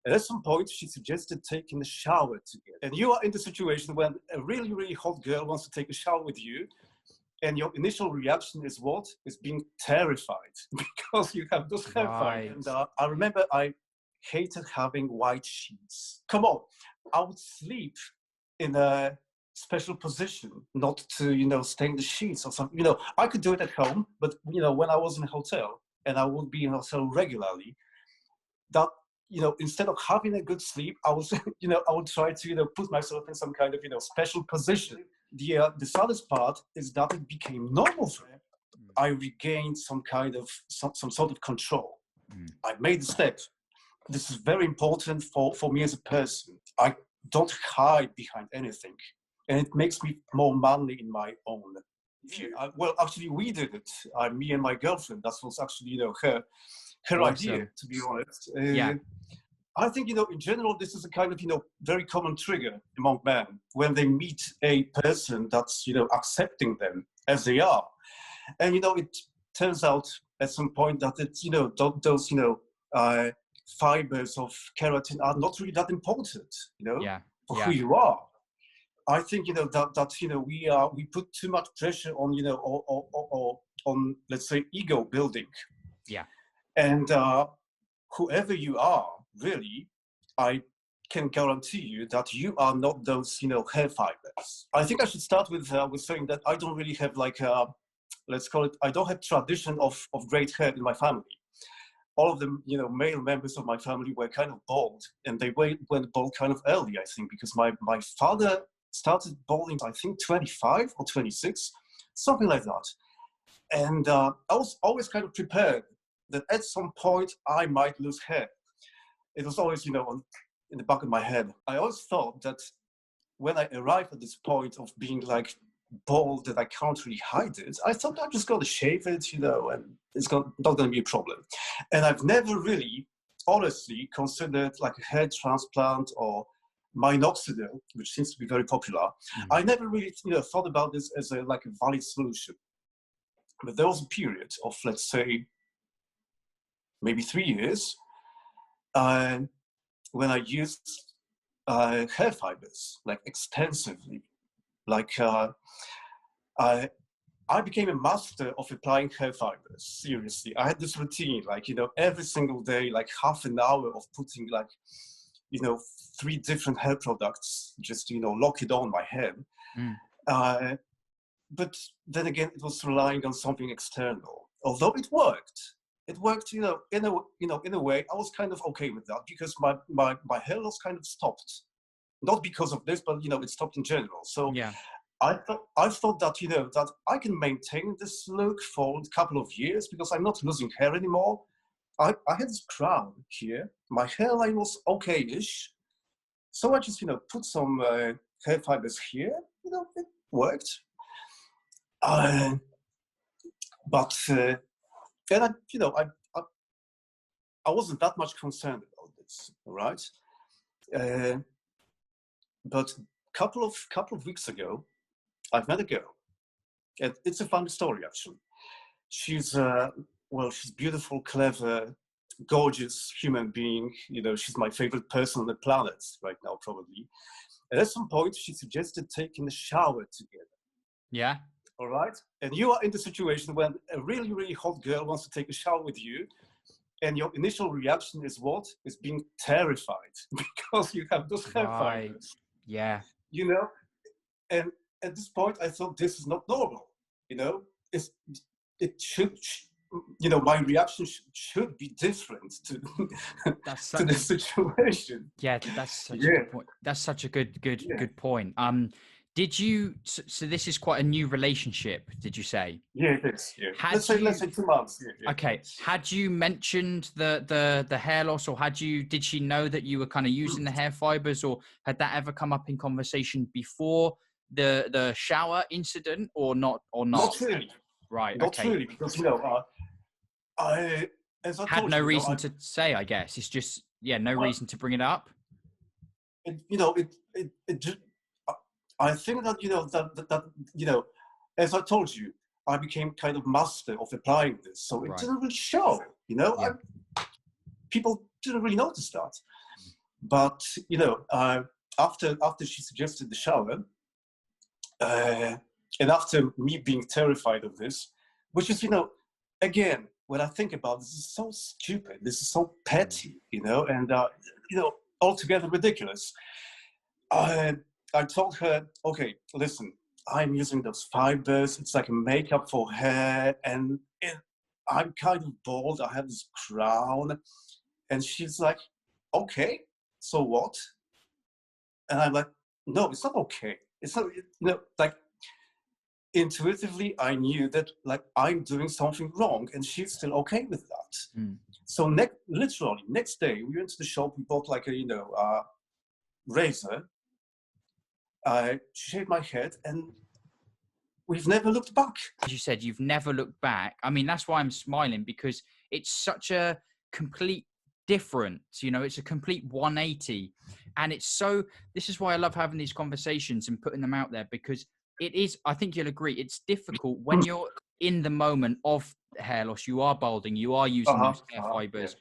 And at some point, she suggested taking a shower together. And you are in the situation when a really, really hot girl wants to take a shower with you. And your initial reaction is what? Is being terrified because you have those hair fibers. And I remember I hated having white sheets. Come on, I would sleep in a special position, not to, stain the sheets or something. I could do it at home, but, when I was in a hotel and I would be in a hotel regularly, that, instead of having a good sleep, I was, I would try to, put myself in some kind of, special position. The saddest part is that it became normal for me. I regained some sort of control. I made a step. This is very important for me as a person. I don't hide behind anything. And it makes me more manly in my own view. Well, actually, we did it. Me and my girlfriend. That was actually, her idea, to be honest. I think, in general, this is a kind of, very common trigger among men when they meet a person that's, accepting them as they are. And, it turns out at some point that it's, those, fibers of keratin are not really that important, for who you are. I think, that we put too much pressure on, or on, let's say, ego building. Yeah. And whoever you are, really, I can guarantee you that you are not those, hair fibers. I think I should start with saying that I don't really have let's call it, I don't have tradition of great hair in my family. All of them, male members of my family were kind of bald, and they went bald kind of early, I think, because my father started balding, I think, 25 or 26, something like that. And I was always kind of prepared that at some point I might lose hair. It was always, in the back of my head. I always thought that when I arrived at this point of being bald, that I can't really hide it, I thought I'm just going to shave it, and it's not going to be a problem. And I've never really, honestly, considered a hair transplant or minoxidil, which seems to be very popular. I never really, thought about this as a valid solution. But there was a period of, let's say, maybe 3 years, when I used hair fibers extensively. I became a master of applying hair fibers. Seriously, I had this routine, every single day, half an hour of putting 3 different hair products, just lock it on my head. But then again, it was relying on something external. Although it worked, in a way. I was kind of okay with that because my hair loss kind of stopped. Not because of this, but it stopped in general. So I thought that that I can maintain this look for a couple of years because I'm not losing hair anymore. I had this crown here. My hairline was okay-ish. So I just put some hair fibers here. It worked. But and I wasn't that much concerned about this, all right? But couple of weeks ago, I've met a girl, and it's a funny story actually. She's she's beautiful, clever, gorgeous human being. She's my favorite person on the planet right now, probably. And at some point, she suggested taking a shower together. Yeah. All right. And you are in the situation when a really, really hot girl wants to take a shower with you. And your initial reaction is what? Is being terrified because you have those hair fibers. Yeah. And at this point, I thought this is not normal. It should, my reaction should be different to the situation. Yeah, that's such a good point. That's such a good point. Did you? So this is quite a new relationship. Did you say? Yeah, it is. Yeah. Let's say 2 months. Yeah. Okay. Had you mentioned the hair loss, or did she know that you were kind of using the hair fibers, or had that ever come up in conversation before the shower incident, or not? Not really. Right. Not really, because I had no reason to say. I guess it's just no reason to bring it up. I think that as I told you, I became kind of master of applying this, so it didn't really show. People didn't really notice that. But after she suggested the shower, and after me being terrified of this, which is, again, when I think about this, is so stupid. This is so petty, and altogether ridiculous. I told her, okay, listen, I'm using those fibers. It's like a makeup for hair, and I'm kind of bald. I have this crown, and she's like, okay, so what? And I'm like, no, it's not okay. It's not, like intuitively, I knew that like I'm doing something wrong, and she's still okay with that. So literally next day, we went to the shop. We bought like a razor. I shaved my head, and we've never looked back. As you said, you've never looked back. I mean, that's why I'm smiling, because it's such a complete difference. It's a complete 180. And this is why I love having these conversations and putting them out there, because it is, I think you'll agree, it's difficult when you're in the moment of hair loss, you are balding, you are using those hair fibers.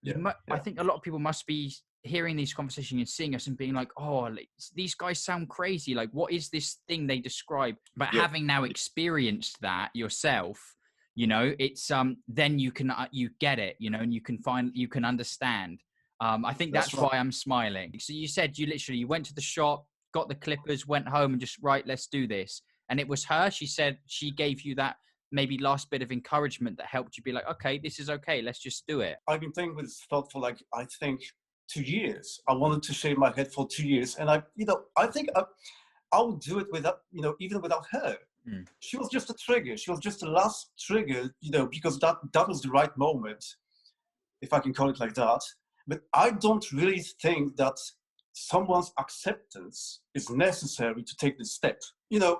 Yeah. I think a lot of people must be hearing these conversations and seeing us and being like, oh, these guys sound crazy. Like, what is this thing they describe? But having now experienced that yourself, it's then you get it, and you can understand. I think that's why I'm smiling. So you said you went to the shop, got the clippers, went home, and just, right, let's do this. And it was her. She said she gave you that maybe last bit of encouragement that helped you be like, okay, this is okay, let's just do it. I've been playing with this thought for like, I think 2 years. I wanted to shave my head for 2 years, and I think I would do it without, even without her. She was just a trigger. She was just the last trigger, because that was the right moment, if I can call it like that. But I don't really think that someone's acceptance is necessary to take this step.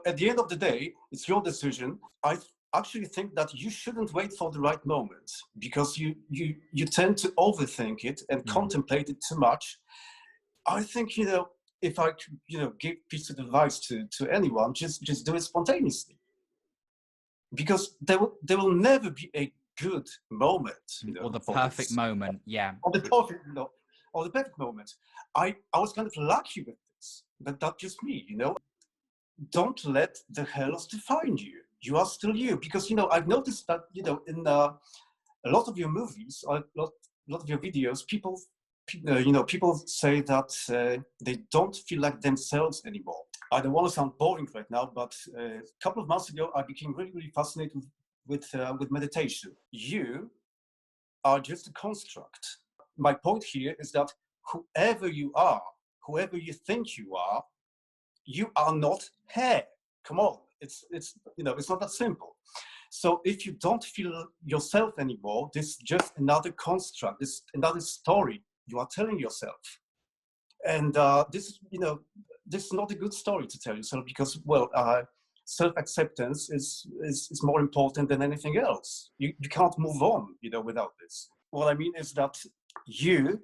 At the end of the day, it's your decision. I actually think that you shouldn't wait for the right moment, because you tend to overthink it and contemplate it too much. I think, if I could, give piece of advice to anyone, just do it spontaneously, because there will never be a good moment, or the perfect moment. Or the perfect moment. I was kind of lucky with this, but that's just me, Don't let the hair loss define you. You are still you, because I've noticed that in a lot of your movies, a lot of your videos, people say that they don't feel like themselves anymore. I don't want to sound boring right now, but a couple of months ago, I became really, really fascinated with meditation. You are just a construct. My point here is that whoever you are, whoever you think you are not hair. Come on, it's not that simple. So if you don't feel yourself anymore, this is just another construct, this another story you are telling yourself. And this is not a good story to tell yourself, because self-acceptance is more important than anything else. You can't move on, without this. What I mean is that you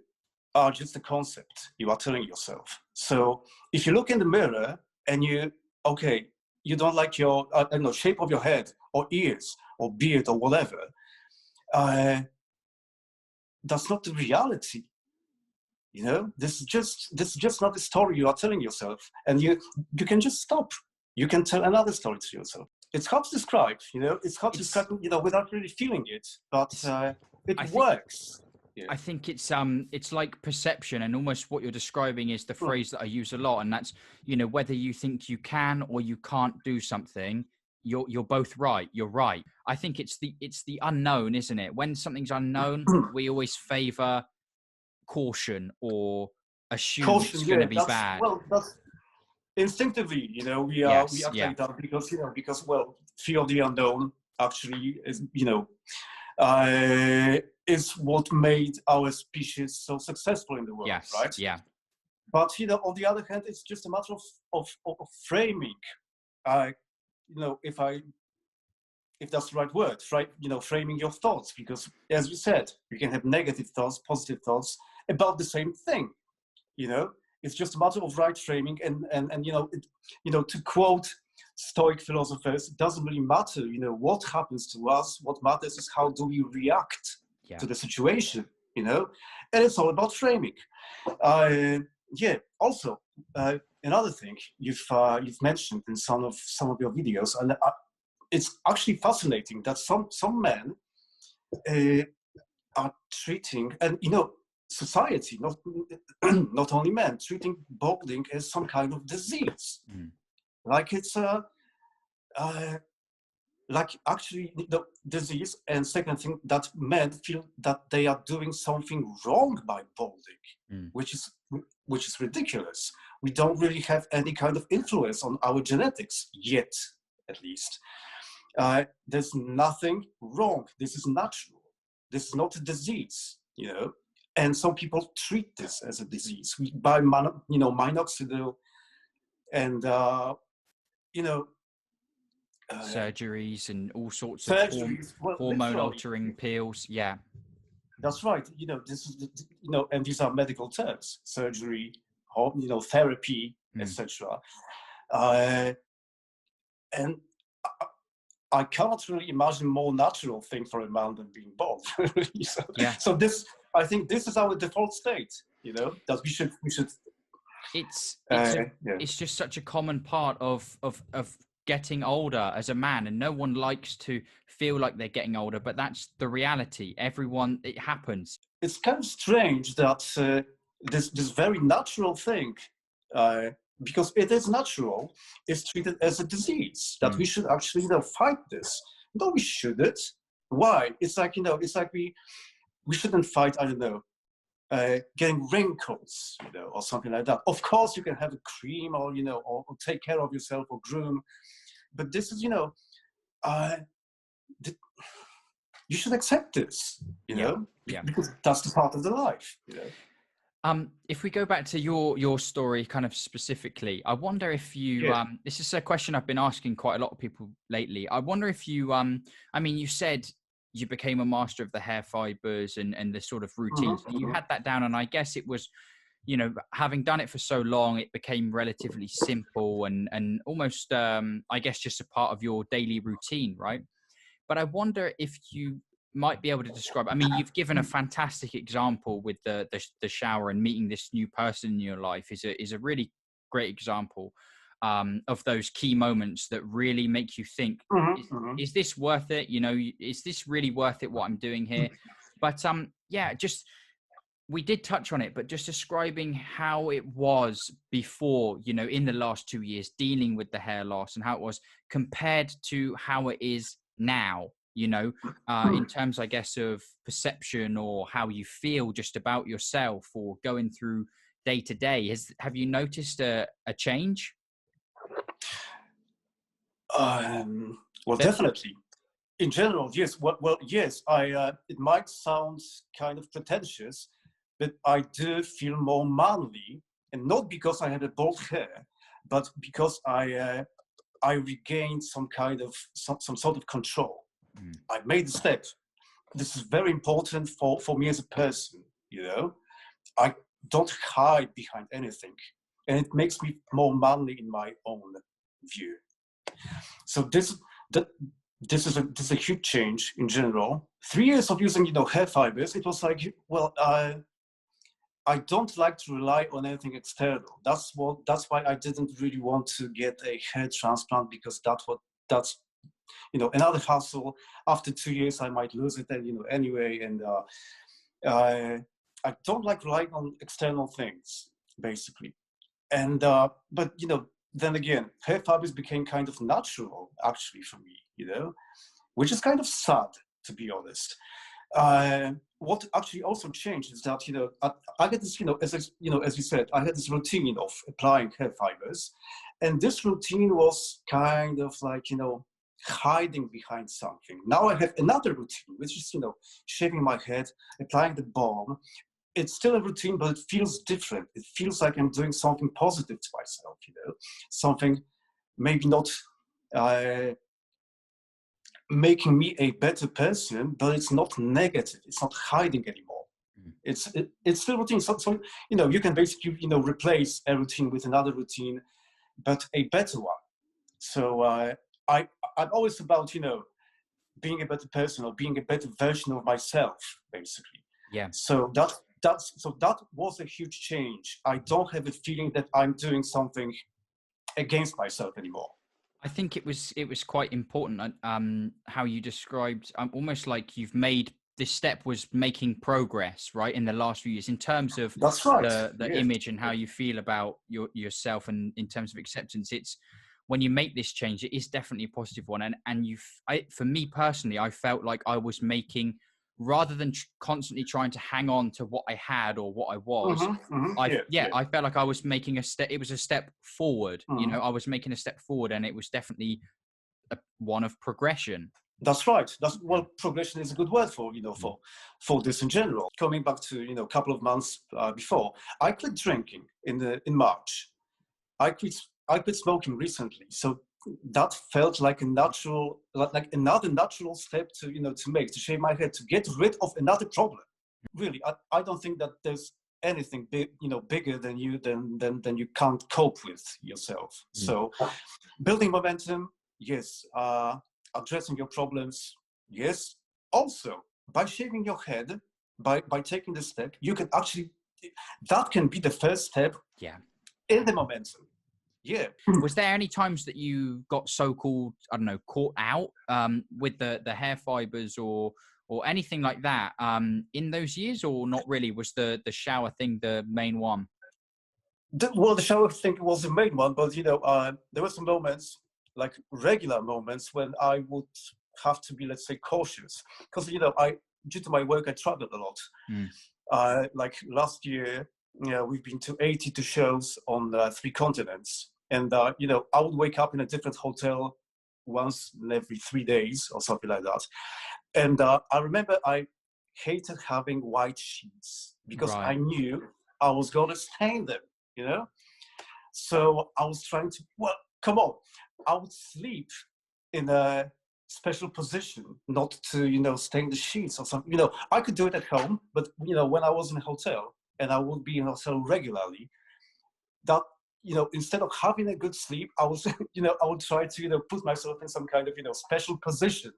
are just a concept you are telling yourself. So if you look in the mirror and you don't like your shape of your head or ears or beard or whatever, that's not the reality. This is just not the story you are telling yourself, and you can just stop. You can tell another story to yourself. It's hard to describe, it's hard to describe, without really feeling it, but it works. Yeah. I think it's like perception, and almost what you're describing is the phrase that I use a lot, and that's, whether you think you can or you can't do something, you're both right. You're right. I think it's the unknown, isn't it? When something's unknown, we always favor caution or assume it's going to be bad. Well, that's instinctively, we act like that because fear of the unknown actually is what made our species so successful in the world, right? Yeah. But on the other hand, it's just a matter of framing. If that's the right word, right? Framing your thoughts, because as you said, you can have negative thoughts, positive thoughts about the same thing. It's just a matter of right framing, and to quote Stoic philosophers, it doesn't really matter, what happens to us. What matters is how do we react to the situation. you know, and it's all about framing. Yeah. Also, another thing you've mentioned in some of your videos, and it's actually fascinating that some men are treating, and society, not not only men, treating balding as some kind of disease, like it's like actually the disease. And second thing, that men feel that they are doing something wrong by balding, which is ridiculous. We don't really have any kind of influence on our genetics yet, at least. There's nothing wrong. This is natural. This is not a disease, And some people treat this as a disease. We buy, minoxidil, and surgeries and all sorts of surgeries. hormone altering pills. Yeah, that's right. This is and these are medical terms: surgery, therapy, etc. And I cannot really imagine a more natural thing for a man than being bald. So this, I think, this is our default state. That we should. It's just such a common part of getting older as a man, and no one likes to feel like they're getting older, but that's the reality. It happens. It's kind of strange that this very natural thing, because it is natural, is treated as a disease, that we should actually fight this. No, we shouldn't. Why? It's like we shouldn't fight, I don't know, getting wrinkles, or something like that. Of course you can have a cream, or or take care of yourself, or groom, but this is you should accept this, because that's the part of the life. If we go back to your story kind of specifically, I wonder if you this is a question I've been asking quite a lot of people lately. I wonder if you I mean, you said you became a master of the hair fibers and the sort of routines. You had that down, and I guess it was, having done it for so long, it became relatively simple and almost I guess just a part of your daily routine, right? But I wonder if you might be able to describe, I mean, you've given a fantastic example with the shower, and meeting this new person in your life is a really great example of those key moments that really make you think, is this worth it? Is this really worth it, what I'm doing here? But we did touch on it, but just describing how it was before, in the last 2 years, dealing with the hair loss, and how it was compared to how it is now, in terms, I guess, of perception, or how you feel just about yourself, or going through day to day. Have you noticed a change? Well, definitely. In general, yes. Well, yes. It might sound kind of pretentious, but I do feel more manly, and not because I had a bald hair, but because I regained some kind of some sort of control. I made the step. This is very important for me as a person. I don't hide behind anything, and it makes me more manly in my own view. So this is a huge change in general. 3 years of using hair fibers, it was like, well, I don't like to rely on anything external. That's why I didn't really want to get a hair transplant, because that's another hassle. After 2 years, I might lose it, and anyway. And I don't like relying on external things, basically. And but then again, hair fibers became kind of natural, actually, for me. Which is kind of sad, to be honest. What actually also changed is that I had this as you said, I had this routine of applying hair fibers, and this routine was kind of like hiding behind something. Now I have another routine, which is shaving my head, applying the balm. It's still a routine, but it feels different. It feels like I'm doing something positive to myself, something maybe not making me a better person, but it's not negative. It's not hiding anymore. It's still routine. So you can basically replace a routine with another routine, but a better one. So I'm always about being a better person, or being a better version of myself, basically. Yeah. So that was a huge change. I don't have a feeling that I'm doing something against myself anymore. I think it was quite important how you described almost like you've made this step was making progress, right, in the last few years in terms of That's right. the image and how you feel about yourself, and in terms of acceptance. It's when you make this change, it is definitely a positive one. And for me personally, I felt like I was making, rather than constantly trying to hang on to what I had or what I was, I felt like I was making a step. It was a step forward. I was making a step forward, and it was definitely one of progression. That's right. Progression is a good word for for this in general. Coming back to a couple of months before, I quit drinking in March. I quit smoking recently, so that felt like another natural step to shave my head, to get rid of another problem. Really, I don't think that there's anything bigger than you than you can't cope with yourself. So building momentum, yes. Addressing your problems, yes. Also, by shaving your head, by taking this step, you can actually, that can be the first step in the momentum. Yeah. Was there any times that you got so-called, I don't know, caught out with the hair fibers or anything like that in those years, or not really? Was the shower thing the main one? The shower thing was the main one, but there were some moments, like regular moments, when I would have to be, let's say, cautious, because due to my work, I traveled a lot. Like last year, we've been to 82 shows on 3 continents, and I would wake up in a different hotel once in every 3 days or something like that. And I remember I hated having white sheets because I knew I was gonna stain them. So I was trying to, come on, I would sleep in a special position, not to stain the sheets or something. I could do it at home, but when I was in a hotel, and I would be in a hotel regularly, that instead of having a good sleep, I was I would try to put myself in some kind of special position,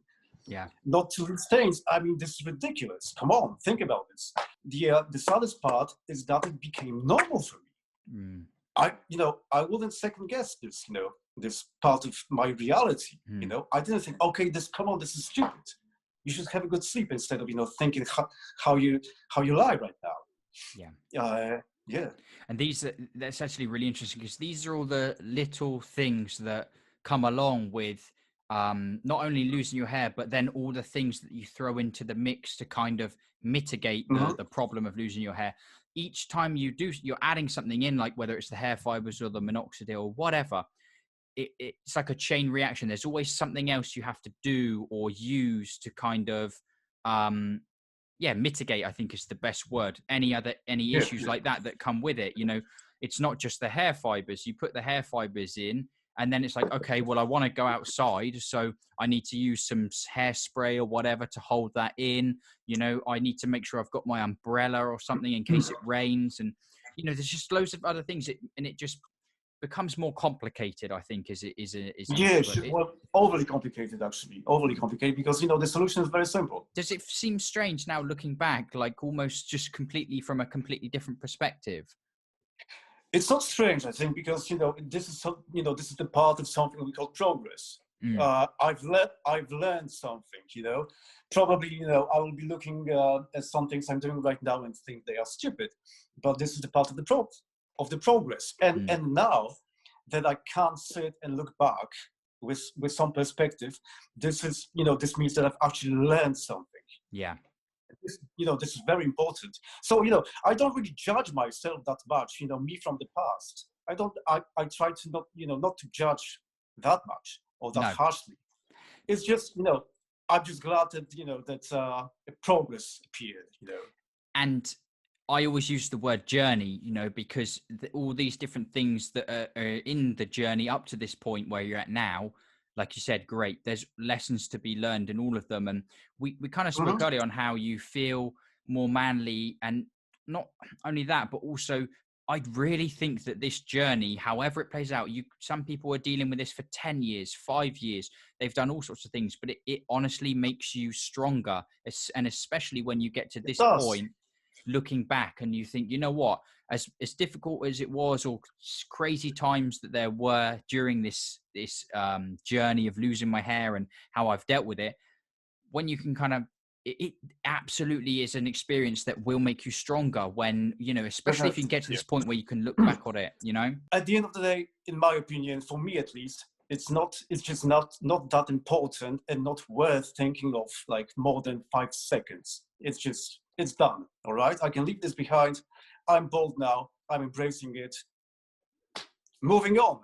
not to leave stains. I mean, this is ridiculous. Come on, think about this. The saddest part is that it became normal for me. I wouldn't second guess this, this part of my reality. I didn't think, okay, this is stupid. You should have a good sleep instead of thinking how you lie right now. Yeah. And that's actually really interesting, because these are all the little things that come along with not only losing your hair, but then all the things that you throw into the mix to kind of mitigate the problem of losing your hair. Each time you're adding something in, like whether it's the hair fibers or the minoxidil or whatever, it's like a chain reaction. There's always something else you have to do or use to kind of mitigate, I think is the best word, any issues like that come with it. It's not just the hair fibers. You put the hair fibers in, and then it's like, okay, well, I want to go outside, so I need to use some hairspray or whatever to hold that in. I need to make sure I've got my umbrella or something in case it rains. And, there's just loads of other things, and it just becomes more complicated, I think, overly complicated, actually. Overly complicated, because, the solution is very simple. Does it seem strange now looking back, like almost just completely from a completely different perspective? It's not strange, I think, because this is the part of something we call progress. I've learned something. Probably I will be looking at some things I'm doing right now and think they are stupid, but this is the part of the progress. And now that I can't sit and look back with some perspective, this means that I've actually learned something. Yeah. This is very important. So, I don't really judge myself that much, me from the past. I try to not to judge that much or that harshly. It's just, I'm just glad that, that progress appeared, And I always use the word journey, because all these different things that are in the journey up to this point where you're at now, like you said, great. There's lessons to be learned in all of them. And we kind of spoke earlier on how you feel more manly, and not only that, but also I really think that this journey, however it plays out, some people are dealing with this for 10 years, 5 years. They've done all sorts of things, but it honestly makes you stronger. And especially when you get to this point looking back and you think, you know what, as difficult as it was, or crazy times that there were during this journey of losing my hair and how I've dealt with it, when you can kind of, it absolutely is an experience that will make you stronger when, you know, especially if you get to this point where you can look back on it, you know? At the end of the day, in my opinion, for me at least, it's just not that important and not worth thinking of like more than 5 seconds. It's done. All right. I can leave this behind. I'm bald now. I'm embracing it. Moving on.